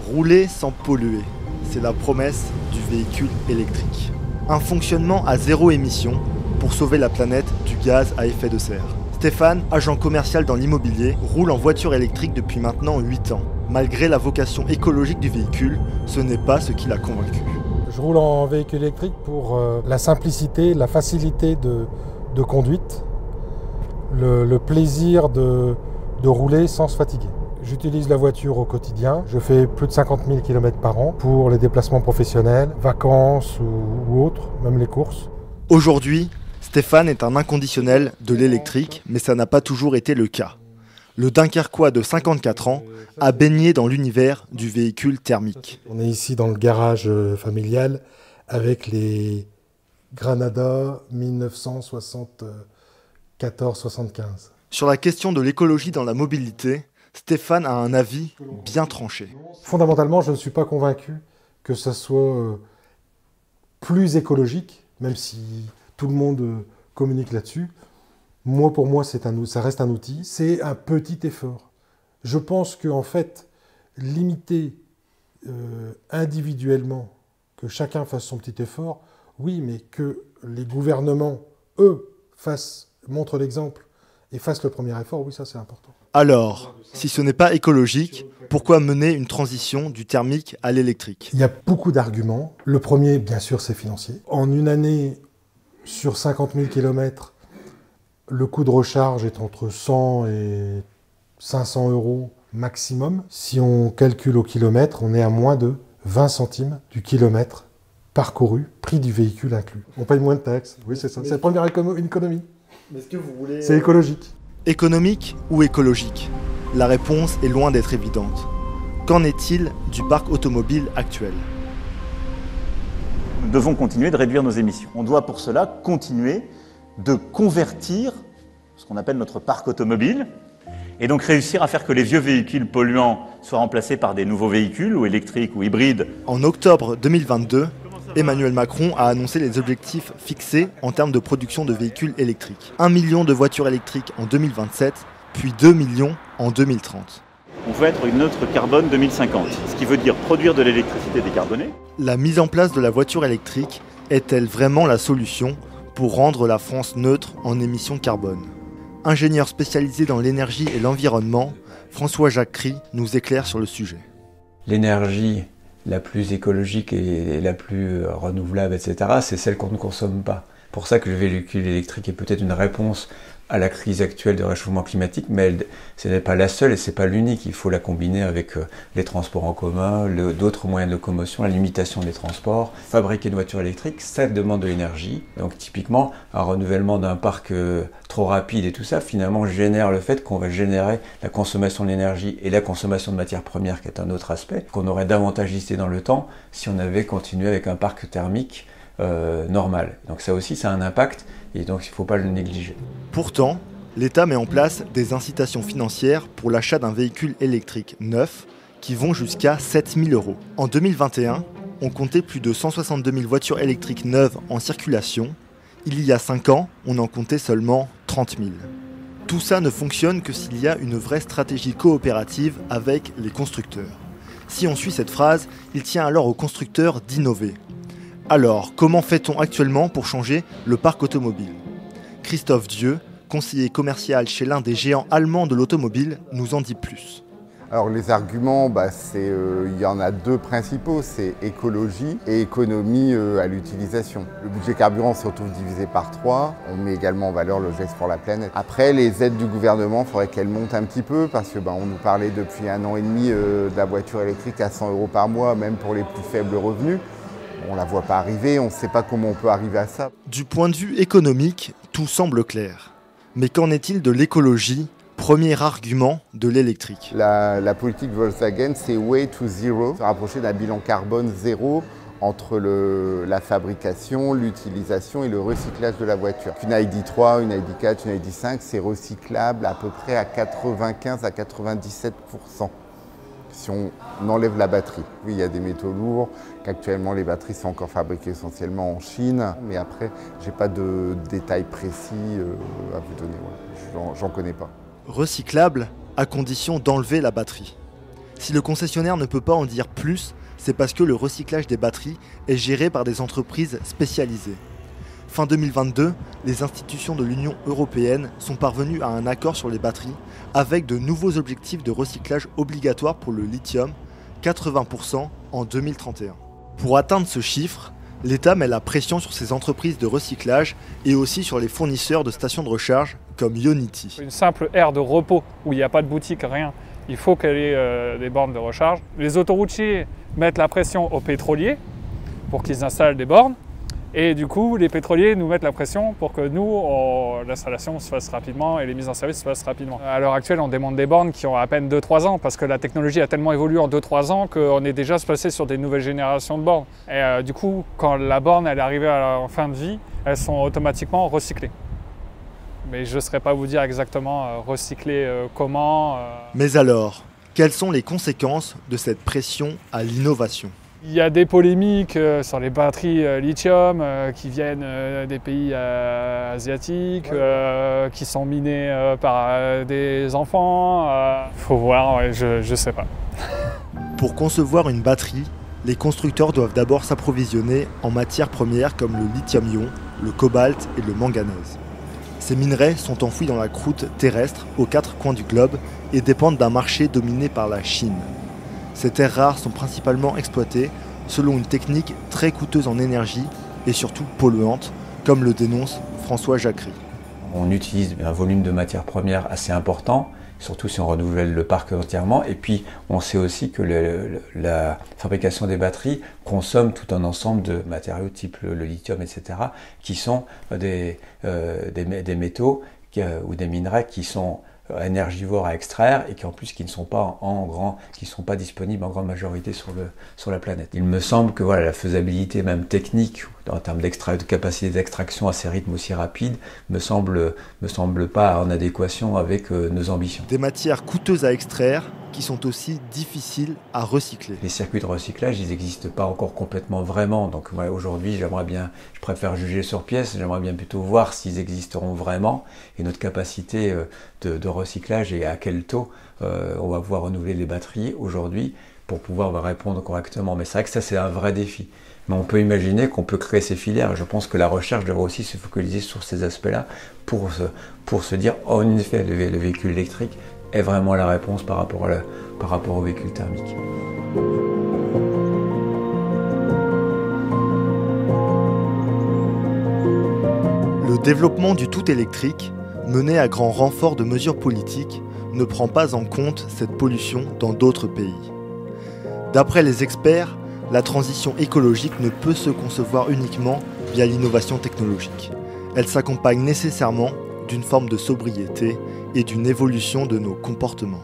Rouler sans polluer, c'est la promesse du véhicule électrique. Un fonctionnement à zéro émission pour sauver la planète du gaz à effet de serre. Stéphane, agent commercial dans l'immobilier, roule en voiture électrique depuis maintenant 8 ans. Malgré la vocation écologique du véhicule, ce n'est pas ce qui l'a convaincu. Je roule en véhicule électrique pour la simplicité, la facilité de conduite, le plaisir de rouler sans se fatiguer. J'utilise la voiture au quotidien, je fais plus de 50 000 km par an pour les déplacements professionnels, vacances ou autres, même les courses. Aujourd'hui, Stéphane est un inconditionnel de l'électrique, mais ça n'a pas toujours été le cas. Le Dunkerquois de 54 ans a baigné dans l'univers du véhicule thermique. On est ici dans le garage familial avec les Granada 1974-75. Sur la question de l'écologie dans la mobilité, Stéphane a un avis bien tranché. Fondamentalement, je ne suis pas convaincu que ça soit plus écologique, même si tout le monde communique là-dessus. Pour moi, ça reste un outil. C'est un petit effort. Je pense qu'en fait, limiter individuellement, que chacun fasse son petit effort, oui, mais que les gouvernements, eux, montrent l'exemple et fassent le premier effort, oui, ça c'est important. Alors, si ce n'est pas écologique, pourquoi mener une transition du thermique à l'électrique ? Il y a beaucoup d'arguments. Le premier, bien sûr, c'est financier. En une année, sur 50 000 km, le coût de recharge est entre 100 et 500 euros maximum. Si on calcule au kilomètre, on est à moins de 20 centimes du kilomètre parcouru, prix du véhicule inclus. On paye moins de taxes. Oui, c'est ça. C'est la première économie. Est-ce que vous voulez... C'est écologique. Économique ou écologique ? La réponse est loin d'être évidente. Qu'en est-il du parc automobile actuel ? Nous devons continuer de réduire nos émissions. On doit pour cela continuer de convertir ce qu'on appelle notre parc automobile et donc réussir à faire que les vieux véhicules polluants soient remplacés par des nouveaux véhicules ou électriques ou hybrides. En octobre 2022, Emmanuel Macron a annoncé les objectifs fixés en termes de production de véhicules électriques. 1 million de voitures électriques en 2027, puis 2 millions en 2030. On veut être une neutre carbone 2050, ce qui veut dire produire de l'électricité décarbonée. La mise en place de la voiture électrique est-elle vraiment la solution pour rendre la France neutre en émissions carbone ? Ingénieur spécialisé dans l'énergie et l'environnement, François-Jacques Cry nous éclaire sur le sujet. L'énergie la plus écologique et la plus renouvelable, etc., c'est celle qu'on ne consomme pas. Pour ça que le véhicule électrique est peut-être une réponse à la crise actuelle de réchauffement climatique, mais ce n'est pas la seule et ce n'est pas l'unique. Il faut la combiner avec les transports en commun, d'autres moyens de locomotion, la limitation des transports. Fabriquer une voiture électrique, ça demande de l'énergie. Donc typiquement, un renouvellement d'un parc trop rapide et tout ça, finalement, génère le fait qu'on va générer la consommation d'énergie et la consommation de matières premières, qui est un autre aspect, qu'on aurait davantage listé dans le temps si on avait continué avec un parc thermique normal. Donc ça aussi, ça a un impact. Et donc il ne faut pas le négliger. Pourtant, l'État met en place des incitations financières pour l'achat d'un véhicule électrique neuf qui vont jusqu'à 7 000 €. En 2021, on comptait plus de 162 000 voitures électriques neuves en circulation. Il y a 5 ans, on en comptait seulement 30 000. Tout ça ne fonctionne que s'il y a une vraie stratégie coopérative avec les constructeurs. Si on suit cette phrase, il tient alors aux constructeurs d'innover. Alors, comment fait-on actuellement pour changer le parc automobile ? Christophe Dieu, conseiller commercial chez l'un des géants allemands de l'automobile, nous en dit plus. Alors les arguments, il y en a deux principaux, c'est écologie et économie à l'utilisation. Le budget carburant se retrouve divisé par 3, on met également en valeur le geste pour la planète. Après, les aides du gouvernement, il faudrait qu'elles montent un petit peu parce que on nous parlait depuis 1 an et demi de la voiture électrique à 100 € par mois, même pour les plus faibles revenus. On ne la voit pas arriver, on ne sait pas comment on peut arriver à ça. Du point de vue économique, tout semble clair. Mais qu'en est-il de l'écologie ? Premier argument de l'électrique. La politique Volkswagen, c'est way to zero, se rapprocher d'un bilan carbone zéro entre la fabrication, l'utilisation et le recyclage de la voiture. Une ID3, une ID4, une ID5, c'est recyclable à peu près à 95 à 97%. Si on enlève la batterie. Oui, il y a des métaux lourds, qu'actuellement les batteries sont encore fabriquées essentiellement en Chine, mais après, je n'ai pas de détails précis à vous donner, j'en connais pas. Recyclable à condition d'enlever la batterie. Si le concessionnaire ne peut pas en dire plus, c'est parce que le recyclage des batteries est géré par des entreprises spécialisées. Fin 2022, les institutions de l'Union européenne sont parvenues à un accord sur les batteries avec de nouveaux objectifs de recyclage obligatoires pour le lithium, 80% en 2031. Pour atteindre ce chiffre, l'État met la pression sur ces entreprises de recyclage et aussi sur les fournisseurs de stations de recharge comme Ionity. Une simple aire de repos où il n'y a pas de boutique, rien, il faut qu'il y ait des bornes de recharge. Les autoroutiers mettent la pression aux pétroliers pour qu'ils installent des bornes. Et du coup, les pétroliers nous mettent la pression pour que nous, l'installation se fasse rapidement et les mises en service se fassent rapidement. À l'heure actuelle, on demande des bornes qui ont à peine 2-3 ans parce que la technologie a tellement évolué en 2-3 ans qu'on est déjà passé sur des nouvelles générations de bornes. Et du coup, quand la borne elle est arrivée en fin de vie, elles sont automatiquement recyclées. Mais je ne saurais pas vous dire exactement recycler comment. Mais alors, quelles sont les conséquences de cette pression à l'innovation ? Il y a des polémiques sur les batteries lithium qui viennent des pays asiatiques, qui sont minées par des enfants. Faut voir, ouais, je sais pas. Pour concevoir une batterie, les constructeurs doivent d'abord s'approvisionner en matières premières comme le lithium-ion, le cobalt et le manganèse. Ces minerais sont enfouis dans la croûte terrestre aux 4 coins du globe et dépendent d'un marché dominé par la Chine. Ces terres rares sont principalement exploitées selon une technique très coûteuse en énergie et surtout polluante, comme le dénonce François Jacquery. On utilise un volume de matières premières assez important, surtout si on renouvelle le parc entièrement. Et puis, on sait aussi que la fabrication des batteries consomme tout un ensemble de matériaux type le lithium, etc., qui sont des métaux ou des minerais qui sont énergivores à extraire et qui en plus qui ne sont pas disponibles en grande majorité sur la planète. Il me semble que voilà, la faisabilité même technique en termes de capacité d'extraction à ces rythmes aussi rapides me semble pas en adéquation avec nos ambitions. Des matières coûteuses à extraire qui sont aussi difficiles à recycler. Les circuits de recyclage, ils n'existent pas encore complètement vraiment. Donc moi, aujourd'hui, je préfère juger sur pièce, j'aimerais bien plutôt voir s'ils existeront vraiment et notre capacité de recyclage et à quel taux on va pouvoir renouveler les batteries aujourd'hui pour pouvoir répondre correctement. Mais c'est vrai que ça, c'est un vrai défi. Mais on peut imaginer qu'on peut créer ces filières. Je pense que la recherche devrait aussi se focaliser sur ces aspects-là pour se dire, en effet, le véhicule électrique est vraiment la réponse par rapport au véhicule thermique. Le développement du tout électrique, mené à grand renfort de mesures politiques, ne prend pas en compte cette pollution dans d'autres pays. D'après les experts, la transition écologique ne peut se concevoir uniquement via l'innovation technologique. Elle s'accompagne nécessairement d'une forme de sobriété et d'une évolution de nos comportements.